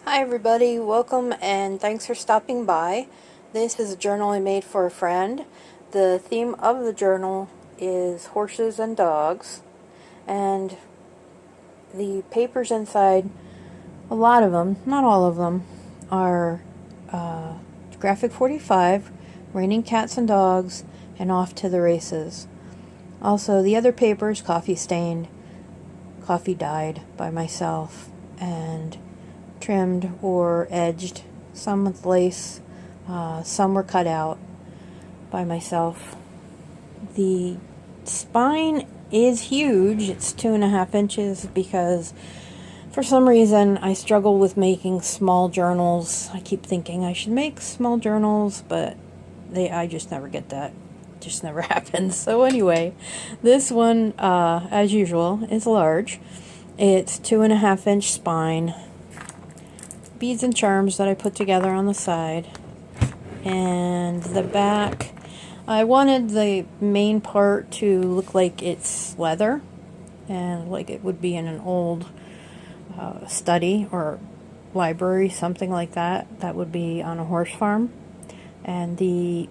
Hi everybody, welcome and thanks for stopping by. This is a journal I made for a friend. The theme of the journal is horses and dogs, and the papers inside, a lot of them, not all of them, are Graphic 45, Raining Cats and Dogs, and Off to the Races. Also, the other papers, Coffee Stained, Coffee Dyed by myself, and trimmed or edged, some with lace, some were cut out by myself. The spine is huge. It's 2.5 inches because for some reason I struggle with making small journals. I keep thinking I should make small journals, but I just never get that. It just never happens. So anyway, this one, as usual, is large. It's 2.5 inch spine, beads and charms that I put together on the side, and the back, I wanted the main part to look like it's leather and like it would be in an old study or library, something like that would be on a horse farm. And the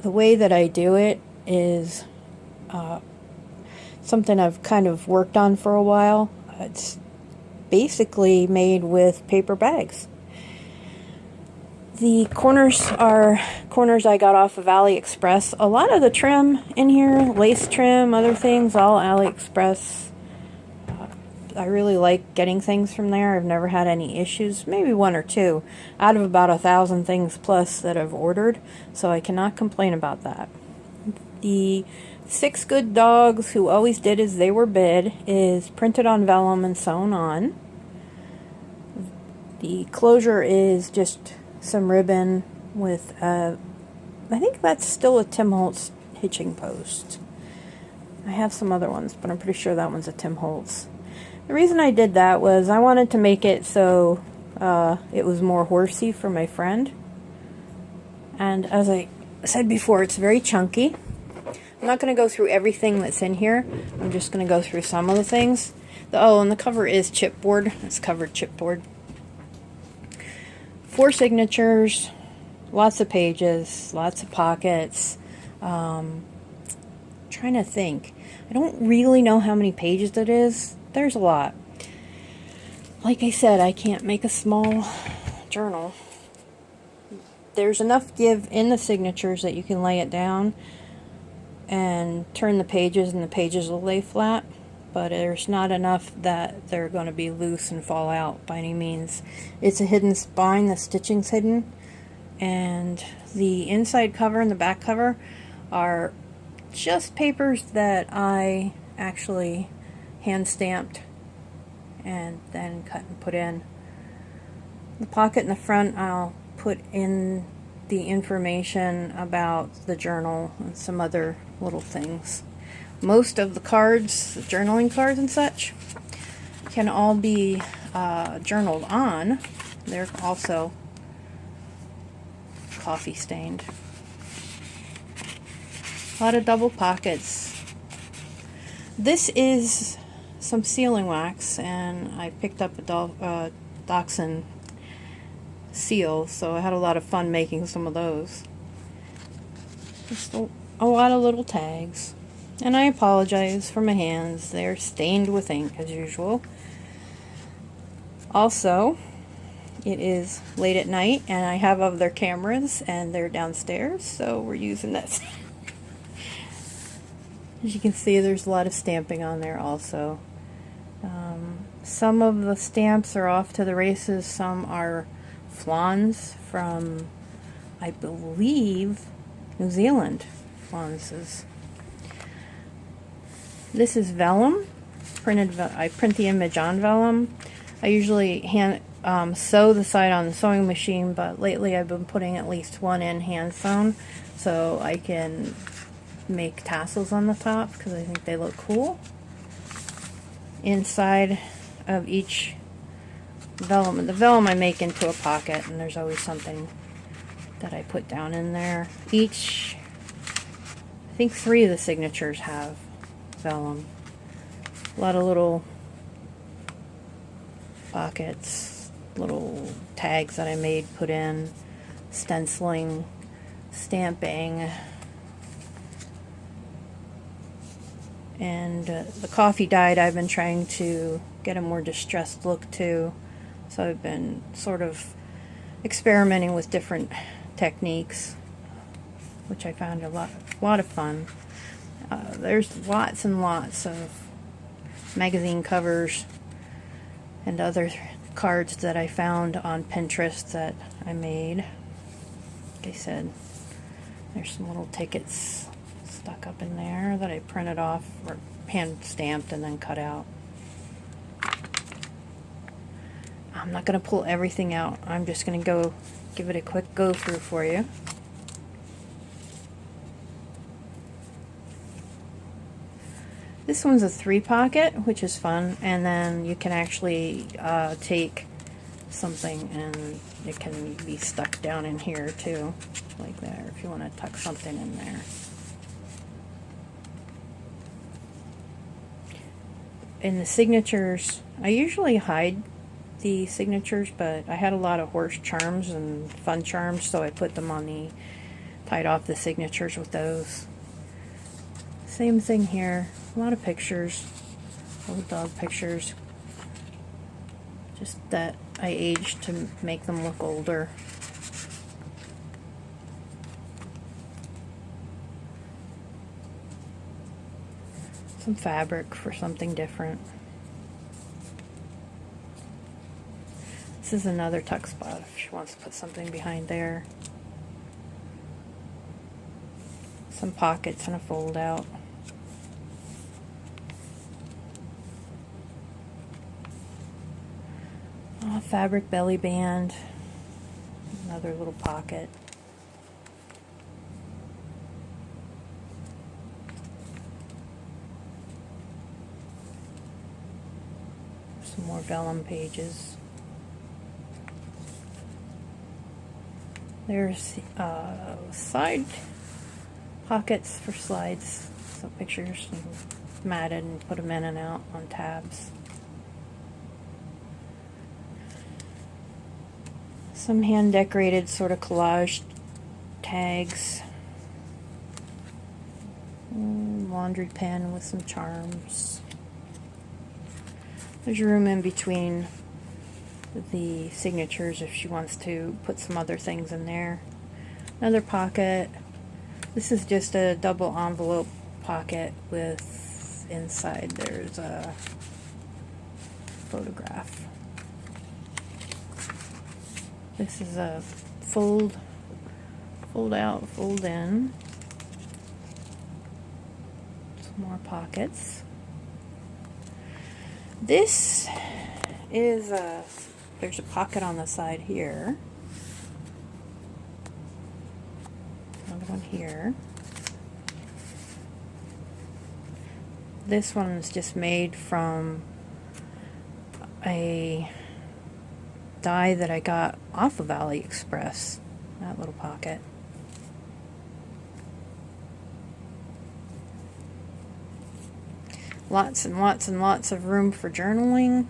way that I do it is something I've kind of worked on for a while. It's basically made with paper bags. The corners are corners I got off of AliExpress. A lot of the trim in here, lace trim, other things, all AliExpress. I really like getting things from there. I've never had any issues, maybe one or two, out of about 1,000 things plus that I've ordered, so I cannot complain about that. The 6 Good Dogs Who Always Did As They Were Bid is printed on vellum and sewn on. The closure is just some ribbon with I think that's still a Tim Holtz hitching post. I have some other ones, but I'm pretty sure that one's a Tim Holtz. The reason I did that was I wanted to make it so it was more horsey for my friend. And as I said before, it's very chunky. I'm not going to go through everything that's in here. I'm just going to go through some of the things. And the cover is chipboard. It's covered chipboard. 4 signatures, lots of pages, lots of pockets. Trying to think. I don't really know how many pages it is. There's a lot. Like I said, I can't make a small journal. There's enough give in the signatures that you can lay it down and turn the pages, and the pages will lay flat. But there's not enough that they're going to be loose and fall out by any means. It's a hidden spine, the stitching's hidden, and the inside cover and the back cover are just papers that I actually hand stamped and then cut and put in. The pocket in the front, I'll put in the information about the journal and some other little things. Most of the cards, the journaling cards and such, can all be journaled on. They're also coffee stained. A lot of double pockets. This is some sealing wax, and I picked up a Dachshund seal, so I had a lot of fun making some of those. Just a lot of little tags. And I apologize for my hands. They're stained with ink as usual. Also, it is late at night and I have other cameras and they're downstairs, so we're using this. As you can see, there's a lot of stamping on there also. Some of the stamps are Off to the Races, some are flans from, I believe, New Zealand. Flans. This is vellum. I print the image on vellum. I usually hand sew the side on the sewing machine, but lately I've been putting at least one in hand sewn so I can make tassels on the top because I think they look cool. Inside of each vellum, and the vellum I make into a pocket, and there's always something that I put down in there. I think 3 of the signatures have vellum. A lot of little pockets, little tags that I made, put in, stenciling, stamping, and the coffee dyed I've been trying to get a more distressed look to, so I've been sort of experimenting with different techniques, which I found a lot of fun. There's lots and lots of magazine covers and other cards that I found on Pinterest that I made. Like I said, there's some little tickets stuck up in there that I printed off or hand stamped and then cut out. I'm not going to pull everything out. I'm just going to go give it a quick go through for you. This one's a 3-pocket, which is fun, and then you can actually take something and it can be stuck down in here too, like that, if you want to tuck something in there. In the signatures, I usually hide the signatures, but I had a lot of horse charms and fun charms, so I put them on the, tied off the signatures with those. Same thing here, a lot of pictures, old dog pictures, just that I aged to make them look older. Some fabric for something different. This is another tuck spot if she wants to put something behind there. Some pockets and a fold out. Fabric belly band, another little pocket. Some more vellum pages. There's side pockets for slides, so pictures and matted and put them in and out on tabs. Some hand decorated sort of collage tags. Laundry pen with some charms. There's room in between the signatures if she wants to put some other things in there. Another pocket. This is just a double envelope pocket with inside there's a photograph. This is a fold out, fold in. Some more pockets. This is there's a pocket on the side here. Another one here. This one is just made from a die that I got off of AliExpress. That little pocket. Lots and lots and lots of room for journaling.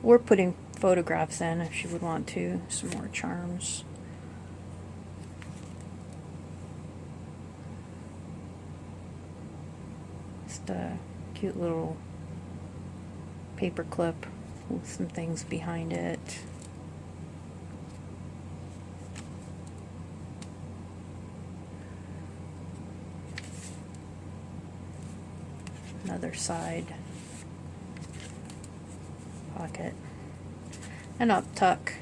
Or putting photographs in if she would want to. Some more charms. Just a cute little paper clip with some things behind it. Another side pocket. An up tuck.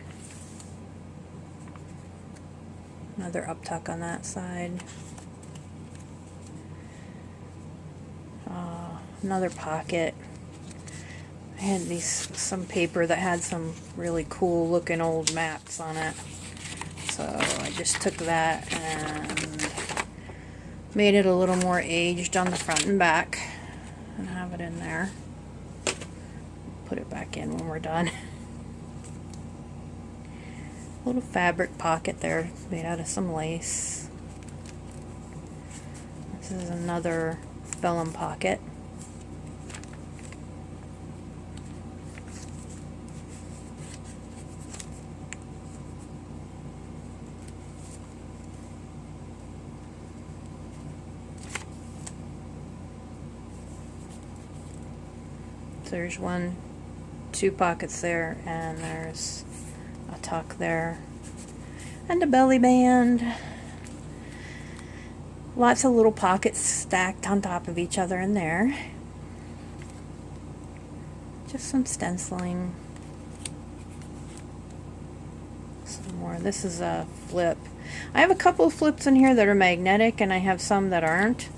Another up tuck on that side. Another pocket. I had some paper that had some really cool looking old maps on it. So I just took that and made it a little more aged on the front and back and have it in there. Put it back in when we're done. Little fabric pocket there made out of some lace. This is another vellum pocket. There's two pockets there, and there's a tuck there, and a belly band. Lots of little pockets stacked on top of each other in there. Just some stenciling. Some more. This is a flip. I have a couple of flips in here that are magnetic, and I have some that aren't.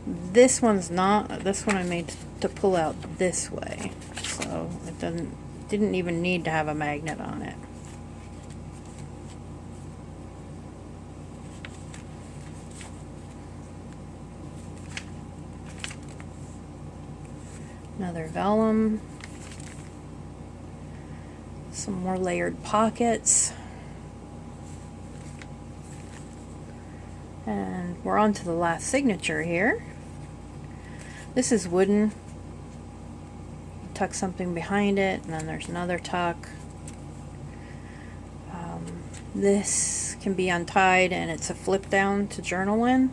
This one's not. This one I made to pull out this way, so it didn't even need to have a magnet on it. Another vellum. Some more layered pockets. And we're on to the last signature here. This is wooden. Tuck something behind it, and then there's another tuck. This can be untied, and it's a flip down to journal in.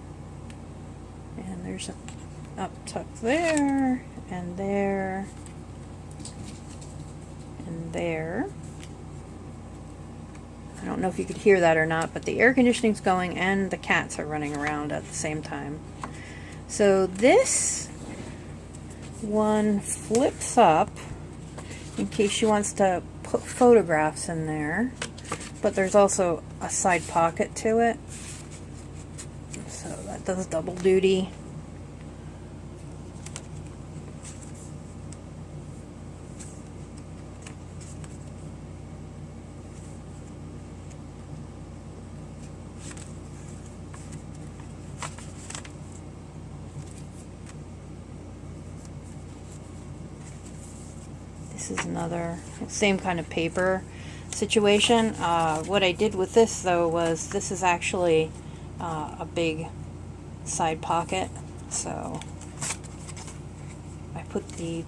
And there's a up tuck there, and there, and there. I don't know if you could hear that or not, but the air conditioning's going and the cats are running around at the same time. So this one flips up in case she wants to put photographs in there, but there's also a side pocket to it, so that does double duty. This is another same kind of paper situation. What I did with this though was this is actually a big side pocket, so I put the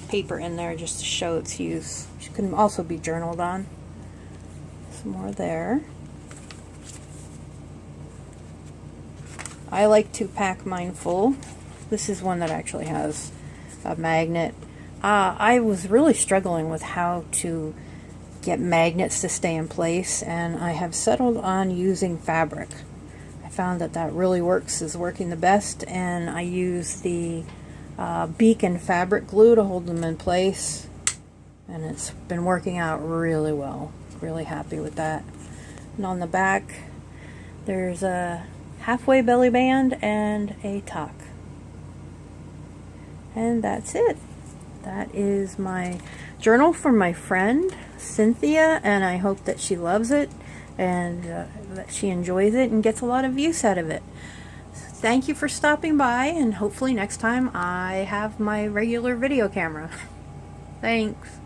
paper in there just to show its use. It can also be journaled on. Some more there. I like to pack mine full. This is one that actually has a magnet. I was really struggling with how to get magnets to stay in place, and I have settled on using fabric. I found that really is working the best, and I use the Beacon fabric glue to hold them in place, and it's been working out really well. Really happy with that. And on the back there's a halfway belly band and a tuck, and that's it. That is my journal from my friend Cynthia, and I hope that she loves it and that she enjoys it and gets a lot of use out of it. Thank you for stopping by, and hopefully next time I have my regular video camera. Thanks.